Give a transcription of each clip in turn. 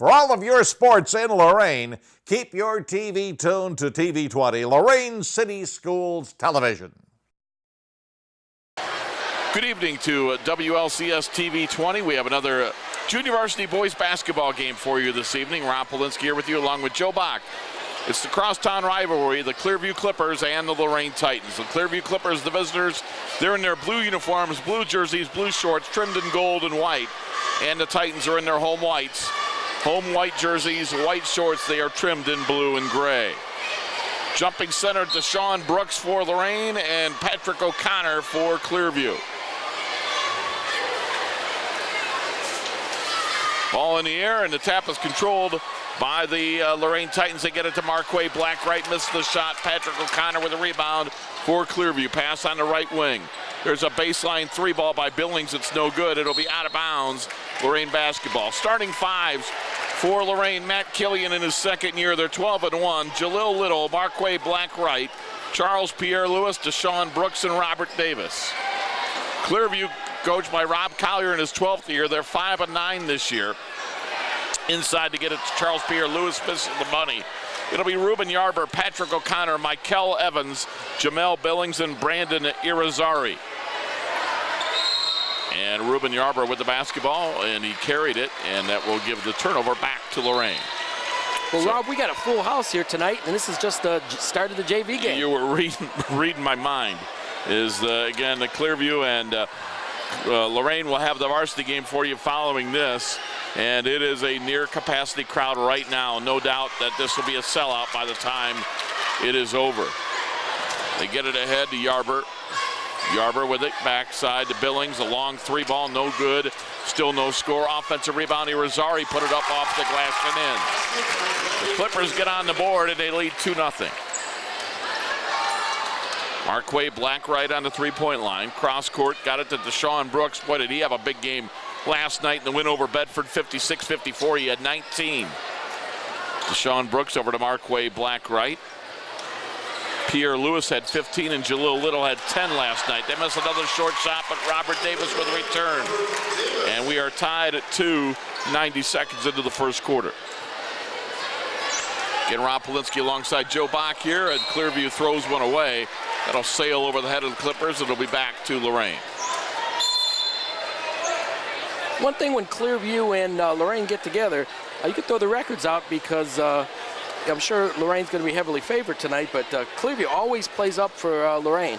For all of your sports in Lorain, keep your TV tuned to TV 20, Lorain City Schools Television. Good evening to WLCS TV 20. We have another junior varsity boys basketball game for you this evening. Ron Polinsky here with you along with Joe Bach. It's the crosstown rivalry, the Clearview Clippers and the Lorain Titans. The Clearview Clippers, the visitors, they're in their blue uniforms, blue jerseys, blue shorts, trimmed in gold and white. And the Titans are in their home whites. Home white jerseys, white shorts, they are trimmed in blue and gray. Jumping center, Deshaun Brooks for Lorain and Patrick O'Connor for Clearview. Ball in the air, and the tap is controlled by the Lorain Titans. They get it to Marquay Blackwright, misses the shot. Patrick O'Connor with a rebound for Clearview. Pass on the right wing. There's a baseline three ball by Billings. It's no good. It'll be out of bounds. Lorain basketball. Starting fives for Lorain. Matt Killian in his second year. They're 12-1. Jalil Little, Marquay Blackwright, Charles Pierre-Louis, Deshaun Brooks, and Robert Davis. Clearview, coached by Rob Collier in his 12th year. They're 5-9 this year. Inside to get it to Charles Pierre-Louis, missing the money. It'll be Ruben Yarber, Patrick O'Connor, Michael Evans, Jamel Billings, and Brandon Irizarry. And Ruben Yarber with the basketball, and he carried it, and that will give the turnover back to Lorain. Well, Rob, we got a full house here tonight, and this is just the start of the JV game. You were reading my mind. Again, the Clearview and Lorain will have the varsity game for you following this. And it is a near capacity crowd right now. No doubt that this will be a sellout by the time it is over. They get it ahead to Yarber. Yarber with it, backside to Billings. A long three ball, no good. Still no score. Offensive rebound, Irizarry put it up off the glass and in. The Clippers get on the board and they lead 2-0. Marquay Blackwright on the three-point line. Cross court, got it to Deshaun Brooks. Boy, did he have a big game last night in the win over Bedford, 56-54. He had 19. Deshaun Brooks over to Marquay Blackwright. Pierre-Louis had 15 and Jalil Little had 10 last night. They missed another short shot, but Robert Davis with a return. And we are tied at 2, 90 seconds into the first quarter. Again, Ron Polinsky alongside Joe Bach here, and Clearview throws one away. That'll sail over the head of the Clippers. It'll be back to Lorain. One thing when Clearview and Lorain get together, you can throw the records out because I'm sure Lorain's going to be heavily favored tonight, but Clearview always plays up for Lorain.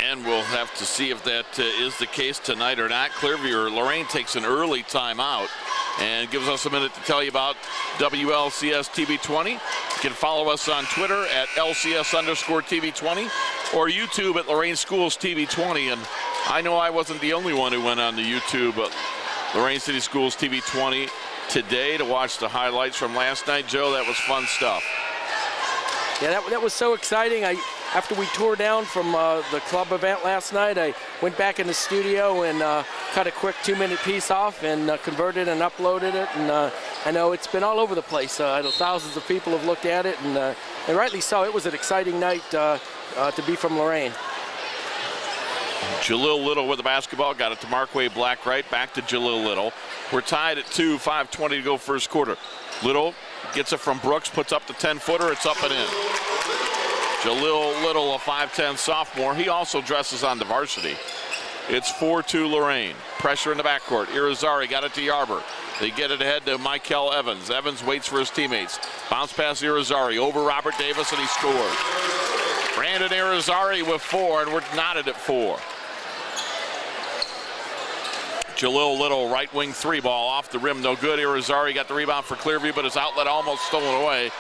And we'll have to see if that is the case tonight or not. Clearview or Lorain takes an early timeout and gives us a minute to tell you about WLCS TV 20. You can follow us on Twitter at LCS_TV20 or YouTube at Lorain Schools TV 20. And I know I wasn't the only one who went on the YouTube, but Lorain City Schools TV 20 today to watch the highlights from last night. Joe, that was fun stuff. Yeah, that was so exciting. After we tore down from the club event last night, I went back in the studio and cut a quick 2-minute piece off and converted and uploaded it. And I know it's been all over the place. I know thousands of people have looked at it, and rightly so. It was an exciting night to be from Lorain. Jalil Little with the basketball, got it to Marquay Blackwright, back to Jalil Little. We're tied at 2, 5:20 to go first quarter. Little gets it from Brooks, puts up the 10-footer, it's up and in. Jalil Little, a 5'10 sophomore, he also dresses on the varsity. It's 4-2 Lorain. Pressure in the backcourt. Irizarry got it to Yarber. They get it ahead to Michael Evans. Evans waits for his teammates. Bounce pass Irizarry over Robert Davis, and he scores. Brandon Irizarry with 4, and we're knotted at 4. Jalil Little, right wing three ball off the rim, no good. Irizarry got the rebound for Clearview, but his outlet almost stolen away.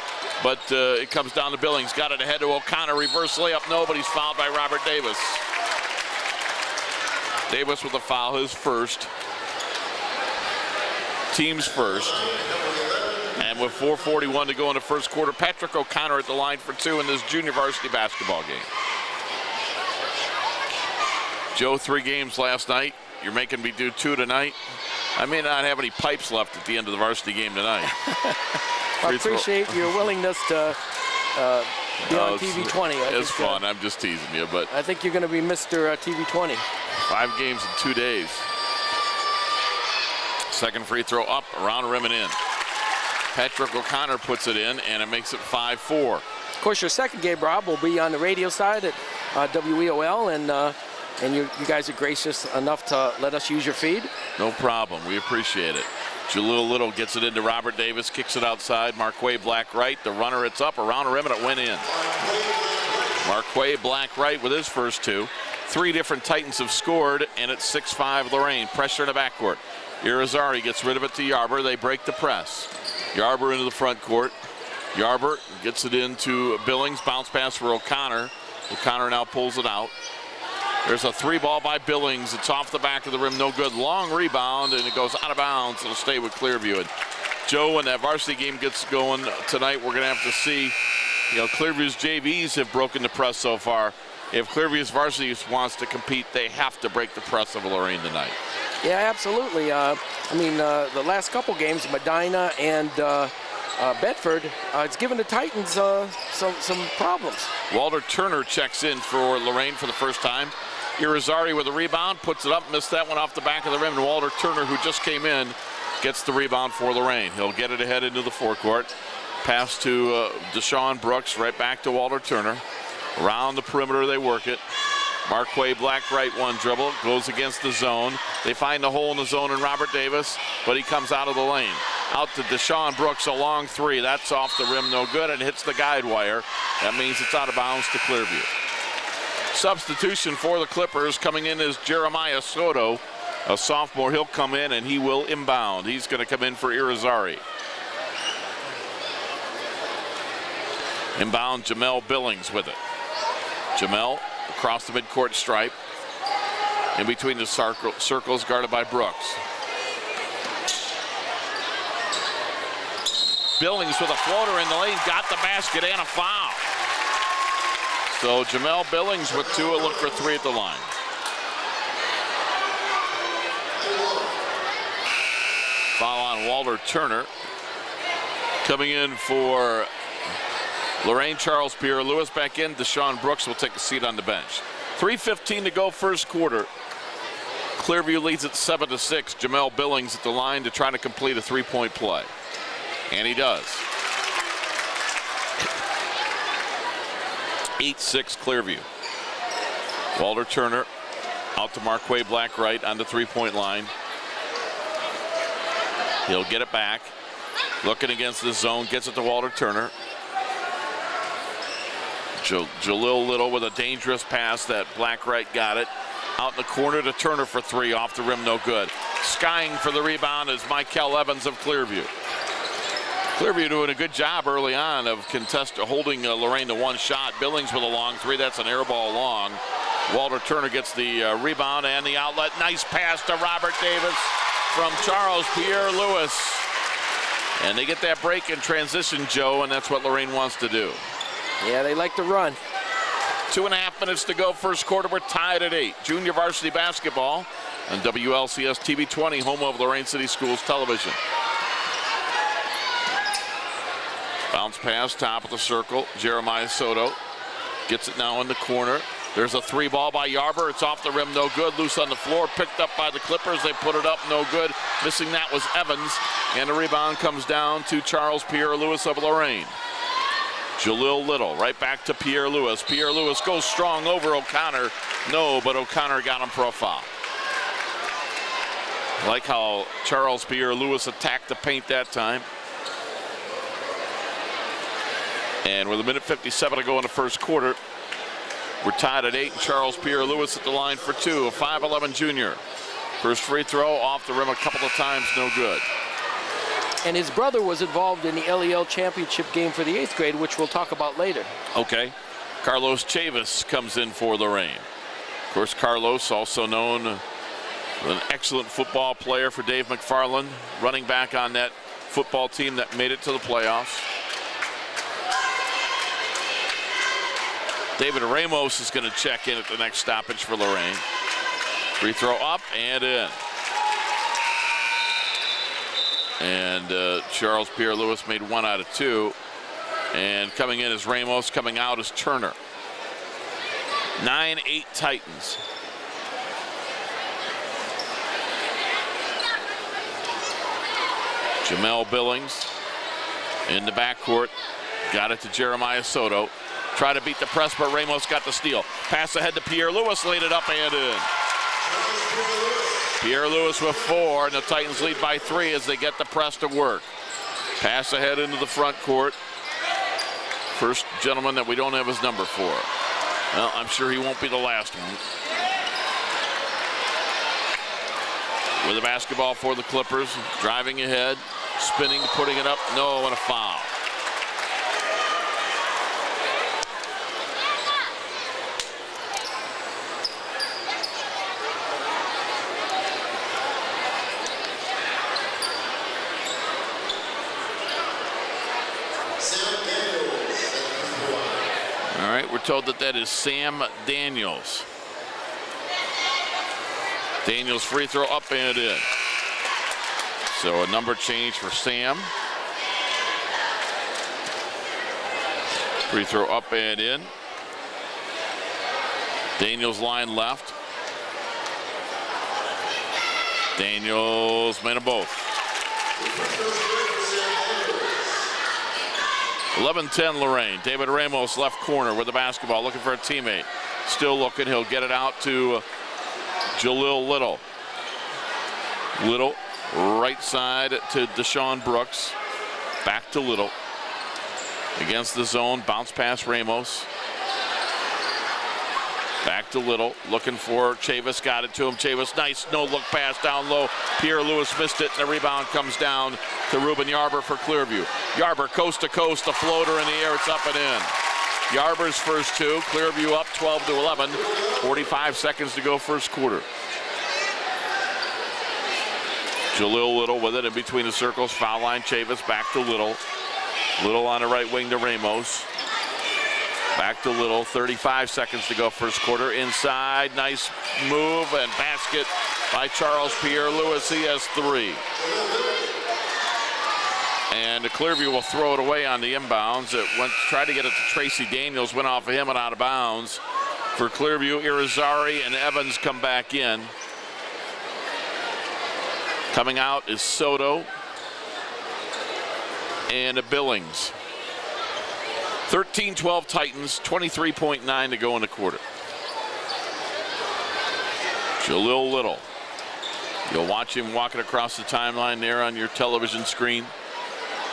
But it comes down to Billings. Got it ahead to O'Connor. Reverse layup, no, but he's fouled by Robert Davis. Davis with a foul, his first. Team's first. And with 4:41 to go in the first quarter, Patrick O'Connor at the line for 2 in this junior varsity basketball game. Joe, 3 games last night. You're making me do 2 tonight. I may not have any pipes left at the end of the varsity game tonight. I appreciate your willingness to be on TV 20. It's fun. I'm just teasing you, but I think you're going to be Mr. TV 20. 5 games in 2 days. Second free throw up, around rim and in. Patrick O'Connor puts it in, and it makes it 5-4. Of course, your second game, Rob, will be on the radio side at WEOL, and you guys are gracious enough to let us use your feed. No problem. We appreciate it. Jalil Little gets it into Robert Davis, kicks it outside. Marquay Black right. The runner, it's up around the rim, and it went in. Marquay Black right with his first two. 3 different Titans have scored, and it's 6-5 Lorain. Pressure in the backcourt. Irizarry gets rid of it to Yarber. They break the press. Yarber into the front court. Yarber gets it into Billings. Bounce pass for O'Connor. O'Connor now pulls it out. There's a 3-ball by Billings. It's off the back of the rim. No good. Long rebound, and it goes out of bounds. It'll stay with Clearview. And Joe, when that varsity game gets going tonight, we're going to have to see, Clearview's JVs have broken the press so far. If Clearview's varsity wants to compete, they have to break the press of Lorain tonight. Yeah, absolutely. The last couple games, Medina and Bedford, it's given the Titans some problems. Walter Turner checks in for Lorain for the first time. Irizarry with a rebound, puts it up, missed that one off the back of the rim, and Walter Turner, who just came in, gets the rebound for Lorain. He'll get it ahead into the forecourt. Pass to Deshaun Brooks, right back to Walter Turner. Around the perimeter, they work it. Marquay Black right one dribble, goes against the zone. They find the hole in the zone in Robert Davis, but he comes out of the lane. Out to Deshaun Brooks, a long 3. That's off the rim, no good, and hits the guide wire. That means it's out of bounds to Clearview. Substitution for the Clippers. Coming in is Jeremiah Soto, a sophomore. He'll come in and he will inbound. He's going to come in for Irizarry. Inbound, Jamel Billings with it. Jamel across the midcourt stripe. In between the circles, guarded by Brooks. Billings with a floater in the lane, got the basket and a foul. So Jamel Billings with 2, will look for 3 at the line. Foul on Walter Turner. Coming in for Lorain, Charles Pierre-Louis back in. Deshaun Brooks will take a seat on the bench. 3:15 to go first quarter. Clearview leads at 7-6. Jamel Billings at the line to try to complete a 3-point play. And he does. 8-6 Clearview. Walter Turner out to Marquay Black right on the 3-point line. He'll get it back. Looking against the zone, gets it to Walter Turner. Jalil Little with a dangerous pass that Black right got it. Out in the corner to Turner for 3, off the rim, no good. Skying for the rebound is Michael Evans of Clearview. Clearview doing a good job early on of holding Lorain to 1 shot. Billings with a long 3, that's an air ball long. Walter Turner gets the rebound and the outlet. Nice pass to Robert Davis from Charles Pierre-Louis. And they get that break in transition, Joe, and that's what Lorain wants to do. Yeah, they like to run. 2.5 minutes to go first quarter. We're tied at 8. Junior varsity basketball on WLCS TV 20, home of Lorain City Schools Television. Bounce pass, top of the circle. Jeremiah Soto gets it now in the corner. There's a 3-ball by Yarber. It's off the rim, no good. Loose on the floor, picked up by the Clippers. They put it up, no good. Missing that was Evans. And the rebound comes down to Charles Pierre-Louis of Lorain. Jalil Little right back to Pierre-Louis. Pierre-Louis goes strong over O'Connor. No, but O'Connor got him for a foul. I like how Charles Pierre-Louis attacked the paint that time. And with 1:57 to go in the first quarter, we're tied at 8. Charles Pierre-Louis at the line for 2, a 5'11 junior. First free throw off the rim a couple of times, no good. And his brother was involved in the LEL championship game for the 8th grade, which we'll talk about later. Okay. Carlos Chavis comes in for Lorain. Of course, Carlos, also known as an excellent football player for Dave McFarland, running back on that football team that made it to the playoffs. David Ramos is going to check in at the next stoppage for Lorain. Free throw up and in. And Charles Pierre-Louis made 1 out of 2. And coming in is Ramos, coming out is Turner. 9-8 Titans. Jamel Billings In the backcourt, got it to Jeremiah Soto. Try to beat the press, but Ramos got the steal. Pass ahead to Pierre Lewis, laid it up and in. Pierre Lewis with 4, and the Titans lead by 3 as they get the press to work. Pass ahead into the front court. First gentleman that we don't have his number for. Well, I'm sure he won't be the last one. With the basketball for the Clippers, driving ahead, spinning, putting it up, no, and a foul. All right, we're told that is Sam Daniels. Daniels free throw up and in. So a number change for Sam. Free throw up and in. Daniels line left. Daniels made them both. 11-10 Lorain. David Ramos left corner with the basketball, looking for a teammate. Still looking. He'll get it out to Jalil Little. Little right side to Deshaun Brooks. Back to Little. Against the zone. Bounce pass Ramos. Back to Little. Looking for Chavis. Got it to him. Chavis, nice no-look pass down low. Pierre Lewis missed it, and the rebound comes down to Ruben Yarber for Clearview. Yarber coast to coast. A floater in the air. It's up and in. Yarber's first 2. Clearview up 12-11. 45 seconds to go first quarter. Jalil Little with it in between the circles. Foul line. Chavis back to Little. Little on the right wing to Ramos. Back to Little. 35 seconds to go first quarter. Inside. Nice move and basket by Charles Pierre Lewis. He has 3. And Clearview will throw it away on the inbounds. It went, tried to get it to Tracy Daniels. Went off of him and out of bounds. For Clearview, Irizarry and Evans come back in. Coming out is Soto and Billings. 13-12 Titans, 23.9 to go in the quarter. Jalil Little. You'll watch him walking across the timeline there on your television screen.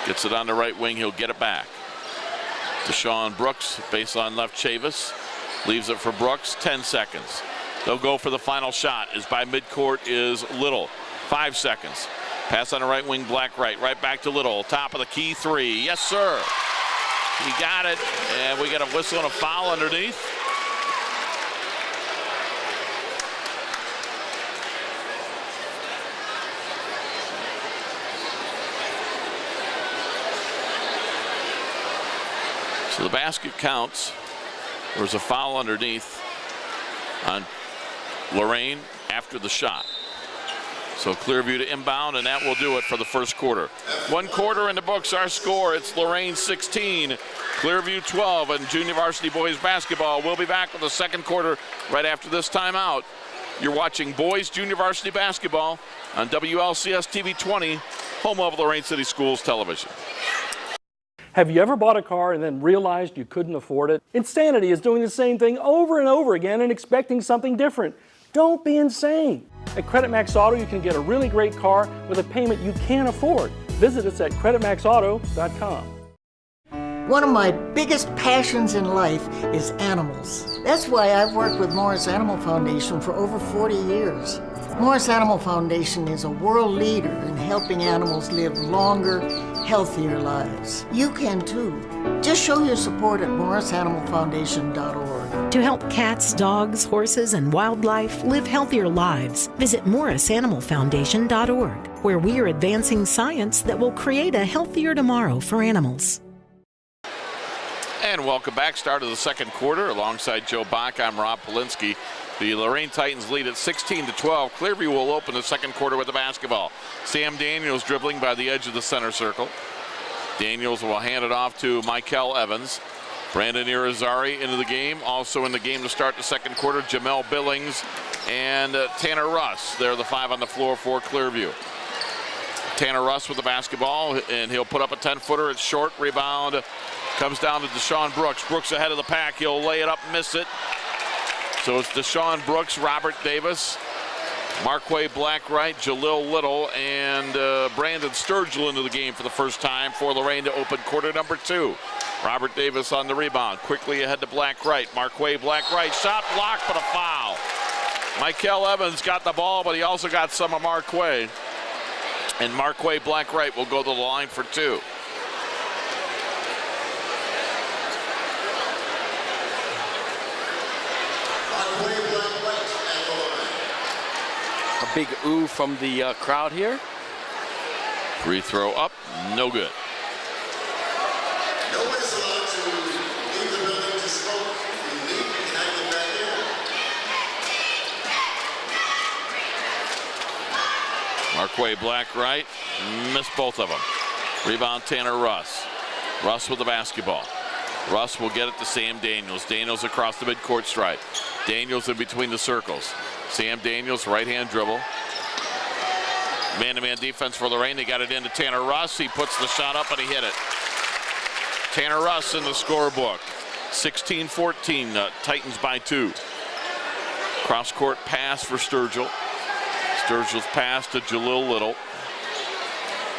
Gets it on the right wing, he'll get it back. Deshaun Brooks, baseline left Chavis. Leaves it for Brooks, 10 seconds. They'll go for the final shot, as by midcourt is Little. 5 seconds. Pass on the right wing, Black right back to Little. Top of the key 3, yes sir. He got it, and we got a whistle and a foul underneath. So the basket counts. There was a foul underneath on Lorain after the shot. So Clearview to inbound, and that will do it for the first quarter. 1 quarter in the books, our score. It's Lorain 16, Clearview 12, and junior varsity boys basketball. We'll be back with the second quarter right after this timeout. You're watching boys junior varsity basketball on WLCS TV 20, home of Lorain City Schools Television. Have you ever bought a car and then realized you couldn't afford it? Insanity is doing the same thing over and over again and expecting something different. Don't be insane. At Credit Max Auto, you can get a really great car with a payment you can't afford. Visit us at creditmaxauto.com. One of my biggest passions in life is animals. That's why I've worked with Morris Animal Foundation for over 40 years. Morris Animal Foundation is a world leader in helping animals live longer, healthier lives. You can too. Just show your support at morrisanimalfoundation.org. To help cats, dogs, horses, and wildlife live healthier lives, visit morrisanimalfoundation.org, where we are advancing science that will create a healthier tomorrow for animals. And welcome back. Start of the second quarter. Alongside Joe Bach, I'm Rob Polinsky. The Lorain Titans lead at 16-12. Clearview will open the second quarter with the basketball. Sam Daniels dribbling by the edge of the center circle. Daniels will hand it off to Michael Evans. Brandon Irizarry into the game. Also in the game to start the second quarter, Jamel Billings and Tanner Russ. They're the 5 on the floor for Clearview. Tanner Russ with the basketball, and he'll put up a 10-footer. It's short. Rebound comes down to Deshaun Brooks. Brooks ahead of the pack. He'll lay it up, miss it. So it's Deshaun Brooks, Robert Davis, Marquay Blackwright, Jalil Little, and Brandon Sturgill into the game for the first time for Lorain to open quarter number 2. Robert Davis on the rebound. Quickly ahead to Blackwright. Marquay Blackwright. Shot blocked, but a foul. Michael Evans got the ball, but he also got some of Marquay. And Marquay Blackwright will go to the line for 2. A big ooh from the crowd here. Free throw up, no good. No one is allowed to leave the building to smoke. If you leave, you cannot get back in. Marquay Blackwright missed both of them. Rebound Tanner Russ. Russ with the basketball. Russ will get it to Sam Daniels. Daniels across the midcourt stripe. Daniels in between the circles. Sam Daniels, right-hand dribble. Man-to-man defense for Lorain. They got it into Tanner Russ. He puts the shot up and he hit it. Tanner Russ in the scorebook. 16-14, Titans by 2. Cross-court pass for Sturgill. Sturgill's pass to Jalil Little.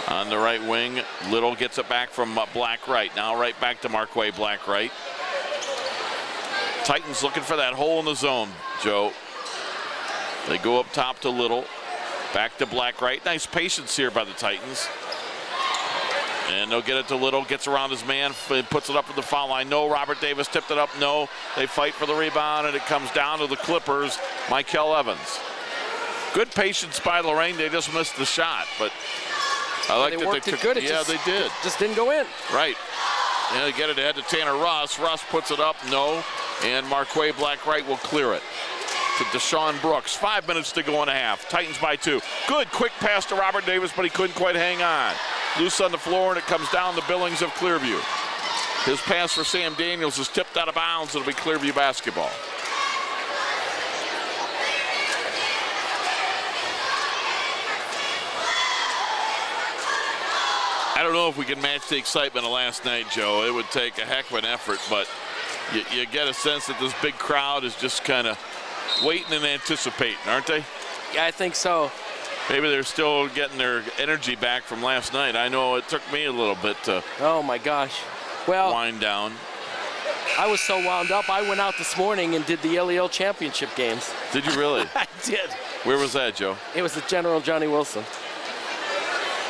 On the right wing, Little gets it back from Blackwright. Now right back to Marquay Blackwright. Titans looking for that hole in the zone, Joe. They go up top to Little. Back to Blackwright. Nice patience here by the Titans. And they'll get it to Little. Gets around his man. Puts it up at the foul line. No. Robert Davis tipped it up. No. They fight for the rebound, and it comes down to the Clippers. Michael Evans. Good patience by Lorain. They just missed the shot, but I like that they took good. Yeah, they did. Just didn't go in. Right. And they get it ahead to Tanner Russ. Russ puts it up. No. And Marquay Blackwright will clear it to Deshaun Brooks. 5 minutes to go in a half. Titans by 2. Good quick pass to Robert Davis, but he couldn't quite hang on. Loose on the floor, and it comes down the Billings of Clearview. His pass for Sam Daniels is tipped out of bounds. It'll be Clearview basketball. I don't know if we can match the excitement of last night, Joe. It would take a heck of an effort, but you get a sense that this big crowd is just kind of waiting and anticipating, aren't they? Yeah, I think so. Maybe they're still getting their energy back from last night. I know it took me a little bit to oh my gosh. Well, wind down. I was so wound up, I went out this morning and did the LEL championship games. Did you really? I did. Where was that, Joe? It was the General Johnny Wilson.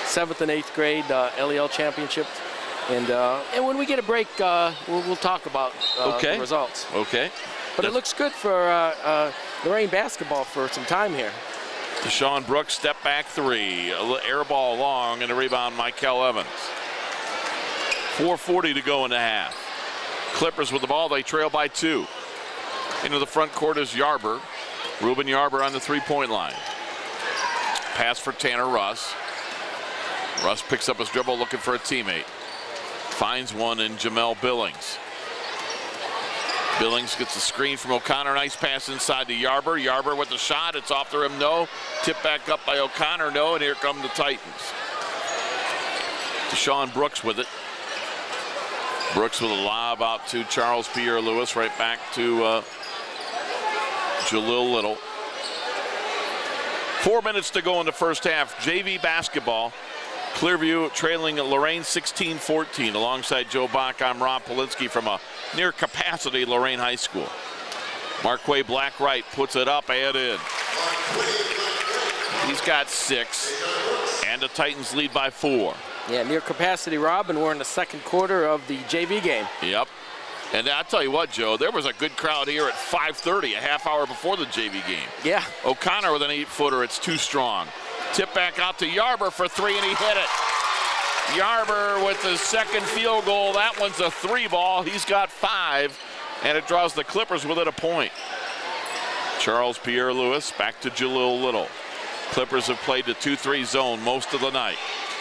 7th and 8th grade LEL championship. And when we get a break, we'll talk about the results. Okay. But it looks good for Lorain basketball for some time here. Deshaun Brooks, step back 3. Air ball long, and a rebound, Michael Evans. 4:40 to go in the half. Clippers with the ball, they trail by 2. Into the front court is Yarber. Ruben Yarber on the 3-point line. Pass for Tanner Russ. Russ picks up his dribble looking for a teammate. Finds one in Jamel Billings. Billings gets the screen from O'Connor. Nice pass inside to Yarber. Yarber with the shot. It's off the rim, no. Tip back up by O'Connor, no. And here come the Titans. Deshaun Brooks with it. Brooks with a lob out to Charles Pierre-Louis. Right back to Jalil Little. 4 minutes to go in the first half. JV basketball. Clearview trailing Lorain 16-14. Alongside Joe Bach, I'm Rob Polinsky from a near capacity Lorain High School. Marquay Blackwright puts it up and in. He's got 6, and the Titans lead by 4. Yeah, near capacity, Rob, and we're in the second quarter of the JV game. Yep. And I'll tell you what, Joe, there was a good crowd here at 5:30, a half hour before the JV game. Yeah. O'Connor with an 8-footer. It's too strong. Tip back out to Yarber for 3, and he hit it. Yarber with his second field goal. That one's a 3 ball. He's got 5, and it draws the Clippers within a point. Charles Pierre-Louis back to Jalil Little. Clippers have played the 2-3 zone most of the night.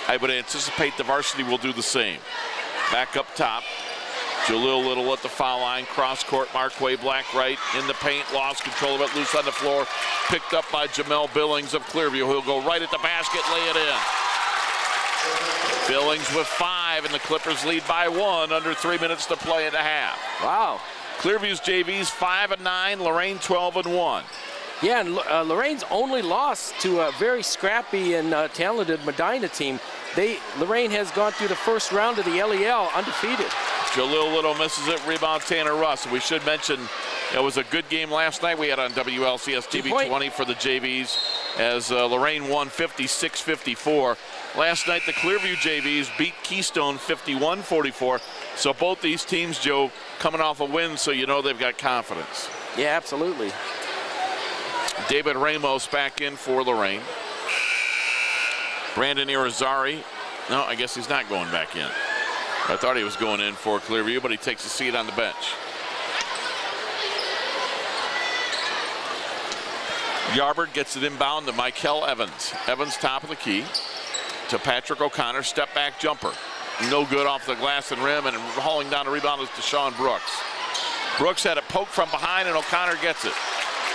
I would anticipate the varsity will do the same. Back up top. Jalil Little at the foul line. Cross court, Marquay Blackwright in the paint. Lost control of it. Loose on the floor. Picked up by Jamel Billings of Clearview. He'll go right at the basket, lay it in. Billings with 5, and the Clippers lead by 1, under 3 minutes to play in the half. Wow. Clearview's JV's 5-9, Lorain 12-1. Yeah, and Lorain's only lost to a very scrappy and talented Medina team. Lorain has gone through the first round of the LEL undefeated. Jalil Little misses it, rebound Tanner Russ. We should mention it was a good game last night we had on WLCS TV 20 for the JVs as Lorain won 56-54. Last night the Clearview JVs beat Keystone 51-44. So both these teams, Joe, coming off a win, so you know they've got confidence. Yeah, absolutely. David Ramos back in for Lorain. Brandon Irizarry, no, I guess he's not going back in. I thought he was going in for Clearview, but he takes a seat on the bench. Yarbert gets it inbound to Michael Evans. Evans top of the key to Patrick O'Connor, step back jumper. No good off the glass and rim, and hauling down the rebound is Deshaun Brooks. Brooks had it poked from behind, and O'Connor gets it.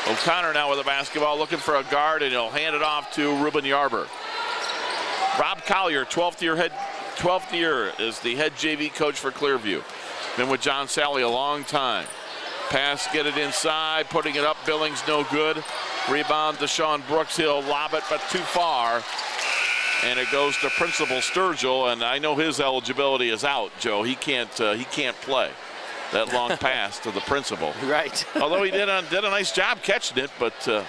O'Connor now with the basketball, looking for a guard, and he'll hand it off to Ruben Yarber. Rob Collier, 12th year is the head JV coach for Clearview. Been with John Sally a long time. Pass, get it inside, putting it up. Billings, no good. Rebound, Deshaun Brooks. He'll lob it, but too far. And it goes to Principal Sturgill, and I know his eligibility is out, Joe. He can't play that long pass to the principal. Right. Although he did a nice job catching it, but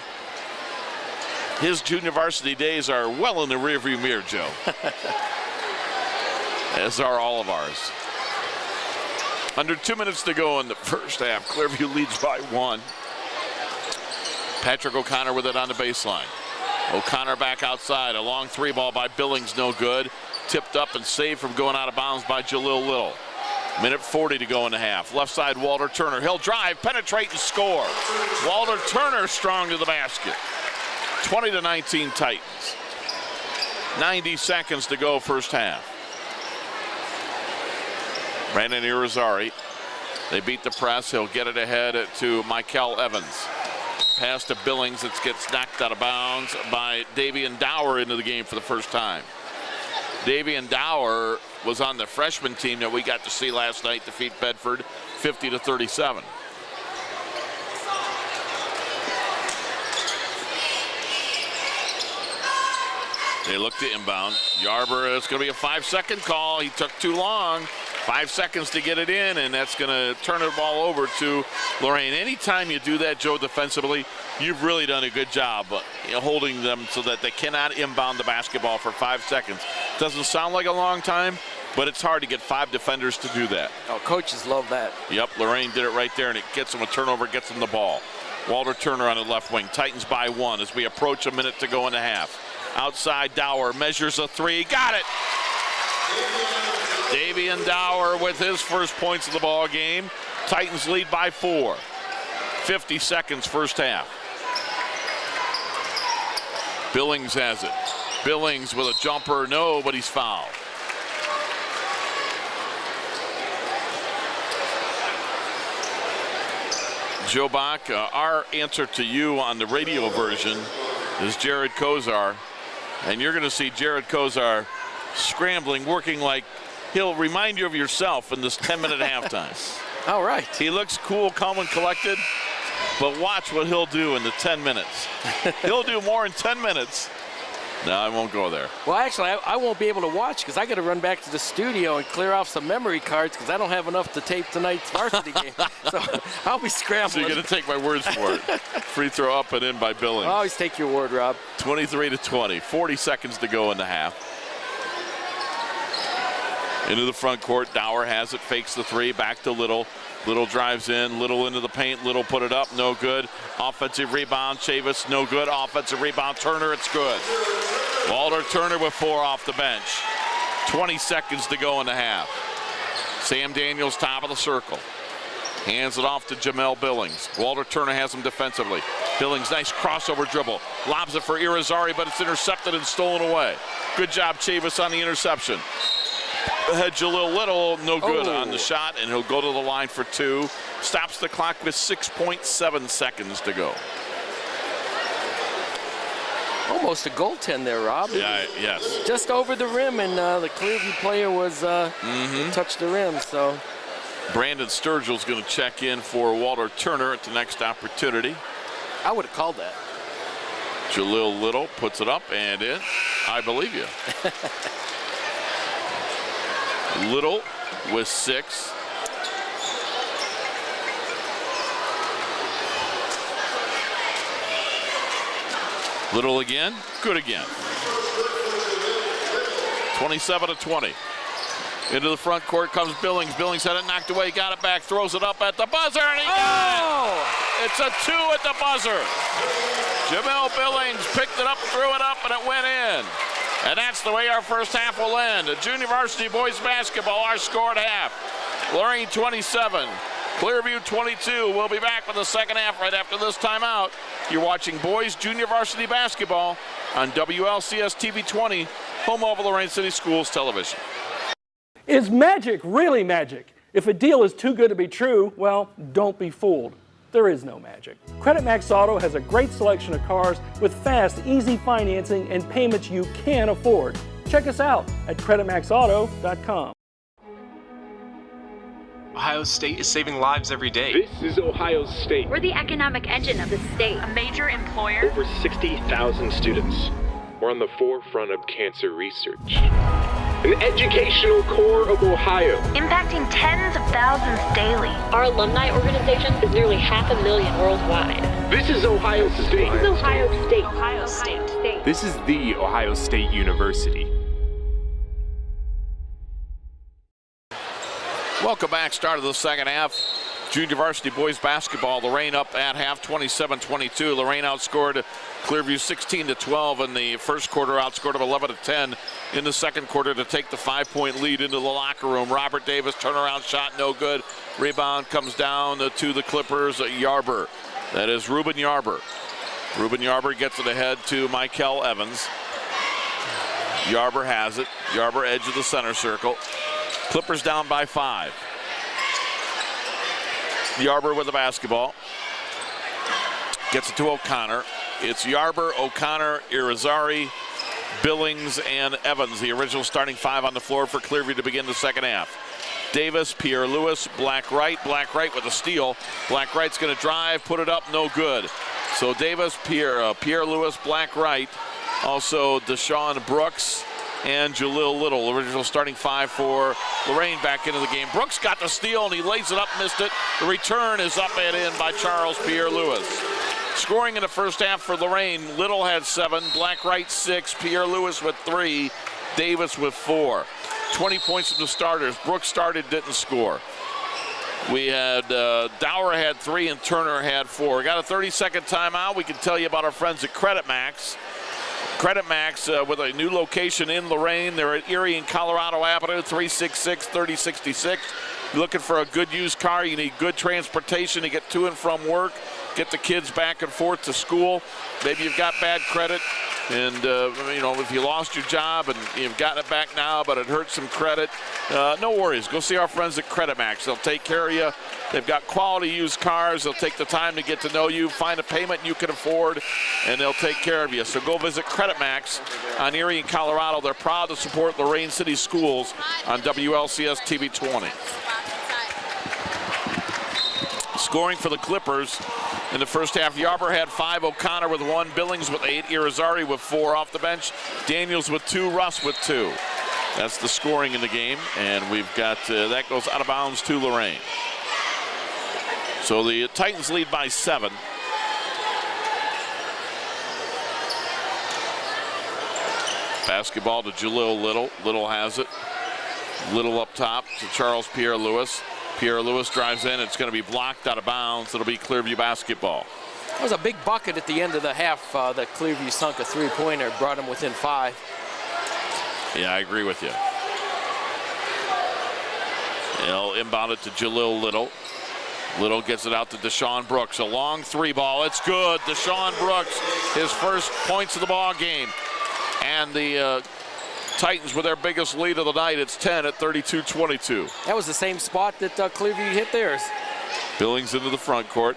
his junior varsity days are well in the rearview mirror, Joe. As are all of ours. Under 2 minutes to go in the first half. Clearview leads by 1. Patrick O'Connor with it on the baseline. O'Connor back outside. A long 3 ball by Billings, no good. Tipped up and saved from going out of bounds by Jalil Little. Minute 40 to go in the half. Left side, Walter Turner. He'll drive, penetrate, and score. Walter Turner strong to the basket. 20-19 Titans. 90 seconds to go first half. Brandon Irizarry. They beat the press. He'll get it ahead to Michael Evans. Pass to Billings. It gets knocked out of bounds by Davian Dower into the game for the first time. Davian Dower was on the freshman team that we got to see last night defeat Bedford 50-37. They look to inbound. Yarber, it's going to be a 5-second call. He took too long. 5 seconds to get it in, and that's going to turn the ball over to Lorain. Anytime you do that, Joe, defensively, you've really done a good job holding them so that they cannot inbound the basketball for 5 seconds. Doesn't sound like a long time, but it's hard to get 5 defenders to do that. Oh, coaches love that. Yep, Lorain did it right there, and it gets them a turnover, gets them the ball. Walter Turner on the left wing. Titans by 1 as we approach a minute to go in the half. Outside, Dower measures a 3. Got it! Davian Dower with his first points of the ball game. Titans lead by 4. 50 seconds first half. Billings has it. Billings with a jumper. No, but he's fouled. Joe Bach, our answer to you on the radio version is Jared Kozar. And you're going to see Jared Kozar scrambling, working like he'll remind you of yourself in this 10-minute halftime. All right. He looks cool, calm, and collected, but watch what he'll do in the 10 minutes. He'll do more in 10 minutes. No, I won't go there. Well, actually, I won't be able to watch because I got to run back to the studio and clear off some memory cards because I don't have enough to tape tonight's varsity game. So I'll be scrambling. So you're going to take my words for it. Free throw up and in by Billings. I'll always take your word, Rob. 23-20. 40 seconds to go in the half. Into the front court. Dower has it, fakes the 3, back to Little. Little drives in, Little into the paint. Little put it up, no good. Offensive rebound, Chavis, no good. Offensive rebound, Turner, it's good. Walter Turner with 4 off the bench. 20 seconds to go in the half. Sam Daniels, top of the circle. Hands it off to Jamel Billings. Walter Turner has him defensively. Billings, nice crossover dribble. Lobs it for Irizarry, but it's intercepted and stolen away. Good job, Chavis, on the interception. Ahead Jalil Little, no good on the shot, and he'll go to the line for 2. Stops the clock with 6.7 seconds to go. Almost a goaltend there, Rob. Yeah, yes. Just over the rim, and the Clearview player was touched the rim. So Brandon Sturgill's going to check in for Walter Turner at the next opportunity. I would have called that. Jalil Little puts it up and in. I believe you. Little with 6. Little again, good again. 27-20. Into the front court comes Billings. Billings had it knocked away, got it back, throws it up at the buzzer, and he got it! It's a 2 at the buzzer. Jamel Billings picked it up, threw it up, and it went in. And that's the way our first half will end. Junior varsity boys basketball, our score at half. Lorain 27, Clearview 22. We'll be back with the second half right after this timeout. You're watching boys junior varsity basketball on WLCS TV 20, home of Lorain City Schools Television. Is magic really magic? If a deal is too good to be true, well, don't be fooled. There is no magic. Credit Max Auto has a great selection of cars with fast, easy financing and payments you can afford. Check us out at creditmaxauto.com. Ohio State is saving lives every day. This is Ohio State. We're the economic engine of the state, a major employer. Over 60,000 students. We're on the forefront of cancer research. An educational core of Ohio. Impacting tens of thousands daily. Our alumni organization is nearly 500,000 worldwide. This is Ohio State. This is Ohio State. Ohio State. This is the Ohio State University. Welcome back. Start of the second half. Junior varsity boys basketball. Lorain up at half, 27-22. Lorain outscored Clearview 16-12 in the first quarter, outscored them 11-10 in the second quarter to take the 5-point lead into the locker room. Robert Davis, turnaround shot, no good. Rebound comes down to the Clippers, Yarber. That is Ruben Yarber. Ruben Yarber gets it ahead to Michael Evans. Yarber has it. Yarber edge of the center circle. Clippers down by 5. Yarber with the basketball. Gets it to O'Connor. It's Yarber, O'Connor, Irizarry, Billings, and Evans, the original starting 5 on the floor for Clearview to begin the second half. Davis, Pierre Lewis, Black Wright with a steal. Black Wright's going to drive, put it up, no good. So Davis, Pierre Lewis, Black Wright, also Deshaun Brooks, and Jalil Little, original starting 5 for Lorain back into the game. Brooks got the steal and he lays it up, missed it. The return is up and in by Charles Pierre Lewis. Scoring in the first half for Lorain, Little had 7, Black Wright 6, Pierre Lewis with 3, Davis with 4. 20 points from the starters. Brooks started, didn't score. We had Dower had 3 and Turner had 4. We got a 30-second timeout. We can tell you about our friends at Credit Max. Credit Max with a new location in Lorain. They're at Erie and Colorado Avenue, 366-3066. You're looking for a good used car. You need good transportation to get to and from work, get the kids back and forth to school. Maybe you've got bad credit, and if you lost your job and you've gotten it back now, but it hurts some credit, no worries. Go see our friends at Credit Max. They'll take care of you. They've got quality used cars. They'll take the time to get to know you, find a payment you can afford, and they'll take care of you. So go visit Credit Max on Erie and Colorado. They're proud to support Lorain City Schools on WLCS TV 20. Scoring for the Clippers in the first half, Yarber had 5, O'Connor with 1, Billings with 8, Irizarry with 4 off the bench, Daniels with 2, Russ with 2. That's the scoring in the game, and we've got that goes out of bounds to Lorain. So the Titans lead by 7. Basketball to Jalil Little. Little has it. Little up top to Charles Pierre Lewis. Pierre Lewis drives in. It's going to be blocked out of bounds. It'll be Clearview basketball. It was a big bucket at the end of the half that Clearview sunk a 3-pointer, brought him within 5. Yeah, I agree with you. They'll inbound it to Jalil Little. Little gets it out to Deshaun Brooks. A long 3 ball. It's good. Deshaun Brooks, his first points of the ball game. And the Titans with their biggest lead of the night. It's 10 at 32-22. That was the same spot that Clearview hit theirs. Billings into the front court.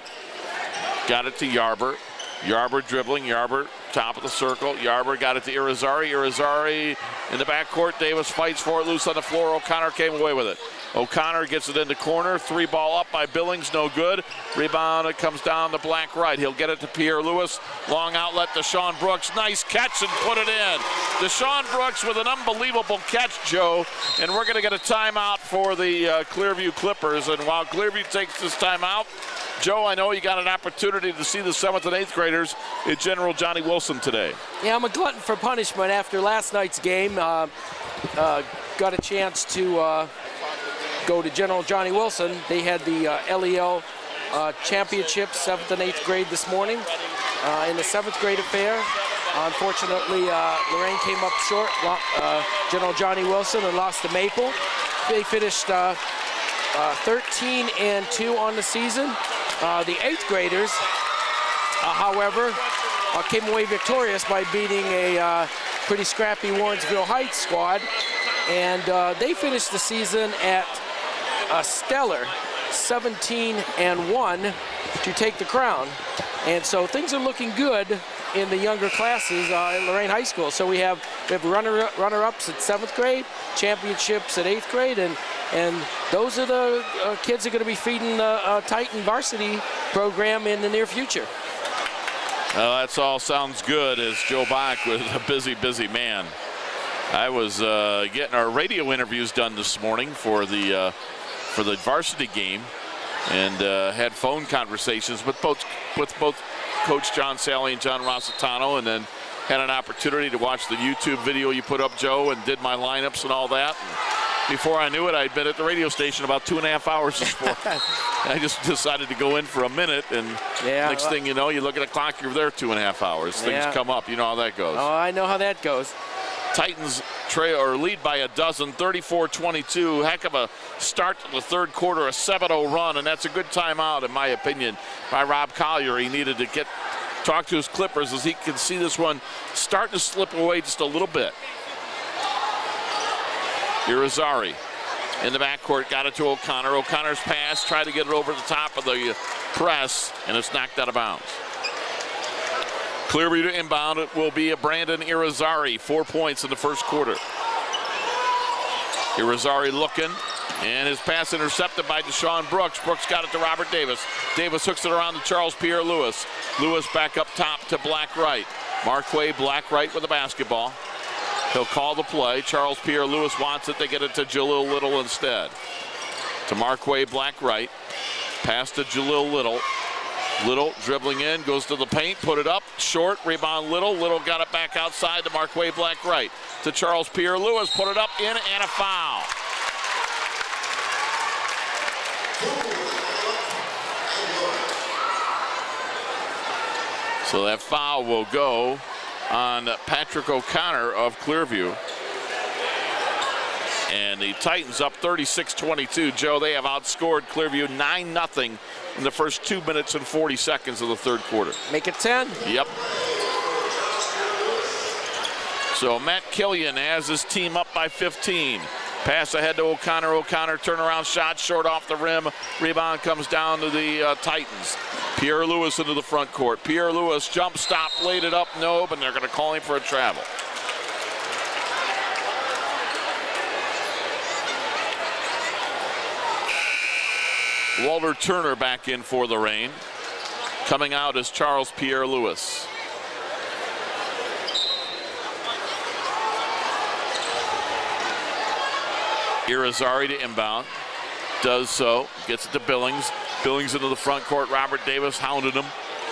Got it to Yarber. Yarber dribbling. Yarber top of the circle. Yarber got it to Irizarry. Irizarry in the backcourt. Davis fights for it, loose on the floor. O'Connor came away with it. O'Connor gets it into corner. 3-ball up by Billings, no good. Rebound, it comes down to Black right. He'll get it to Pierre Lewis. Long outlet to Sean Brooks. Nice catch and put it in. Deshaun Brooks with an unbelievable catch, Joe. And we're going to get a timeout for the Clearview Clippers. And while Clearview takes this timeout, Joe, I know you got an opportunity to see the 7th and 8th graders at General Johnny Wilson today. Yeah, I'm a glutton for punishment after last night's game. Got a chance to go to General Johnny Wilson. They had the LEL championship, 7th and 8th grade this morning. In the 7th grade affair, unfortunately, Lorain came up short. General Johnny Wilson and lost to Maple. They finished 13-2 on the season. The 8th graders, however, came away victorious by beating a pretty scrappy Warrensville Heights squad. And they finished the season at a stellar 17-1 to take the crown. And so things are looking good in the younger classes at Lorain High School. So we have runner-ups at 7th grade, championships at 8th grade, and those are the kids that are going to be feeding the Titan varsity program in the near future. That all sounds good, as Joe Bach was a busy, busy man. I was getting our radio interviews done this morning for the varsity game, and had phone conversations with both Coach John Sally and John Rossitano, and then had an opportunity to watch the YouTube video you put up, Joe, and did my lineups and all that. And before I knew it, I'd been at the radio station about 2.5 hours this morning. I just decided to go in for a minute, and next thing you know, you look at the clock, you're there 2.5 hours. Things come up. You know how that goes. Oh, I know how that goes. Titans lead by a dozen, 34-22. Heck of a start to the third quarter, a 7-0 run, and that's a good timeout, in my opinion, by Rob Collier. He needed to talk to his Clippers as he can see this one starting to slip away just a little bit. Irizarry in the backcourt, got it to O'Connor. O'Connor's pass, tried to get it over the top of the press, and it's knocked out of bounds. Clearview to inbound. It will be a Brandon Irizarry, 4 points in the first quarter. Irizarry looking, and his pass intercepted by Deshaun Brooks. Brooks got it to Robert Davis. Davis hooks it around to Charles Pierre Lewis. Lewis back up top to Black right. Marquay Black right with the basketball. He'll call the play. Charles Pierre Lewis wants it. They get it to Jalil Little instead. To Marquay Black right. Pass to Jalil Little. Little dribbling in, goes to the paint, put it up, short, rebound Little. Little got it back outside to Marquay Black right. To Charles Pierre Lewis, put it up, in, and a foul. So that foul will go on Patrick O'Connor of Clearview. And the Titans up 36-22. Joe, they have outscored Clearview 9-0 in the first 2 minutes and 40 seconds of the third quarter. Make it 10. Yep. So Matt Killian has his team up by 15. Pass ahead to O'Connor. O'Connor turnaround shot, short off the rim. Rebound comes down to the Titans. Pierre Lewis into the front court. Pierre Lewis jump stop, laid it up, no, but they're going to call him for a travel. Walter Turner back in for Lorain. Coming out is Charles Pierre Lewis. Irizarry to inbound. Does so. Gets it to Billings. Billings into the front court. Robert Davis hounded him.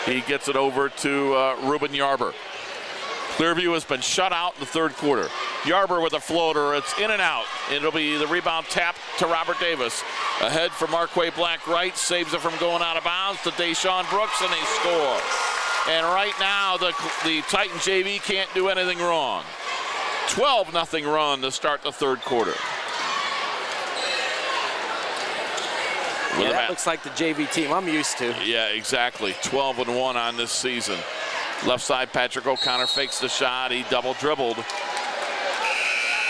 He gets it over to Ruben Yarber. Clearview has been shut out in the third quarter. Yarber with a floater. It's in and out. It'll be the rebound tap to Robert Davis. Ahead for Marquay Black right. Saves it from going out of bounds to Deshaun Brooks, and they score. And right now, the Titan JV can't do anything wrong. 12-0 run to start the third quarter. Yeah, that looks like the JV team I'm used to. Yeah, exactly. 12-1 on this season. Left side, Patrick O'Connor fakes the shot. He double dribbled.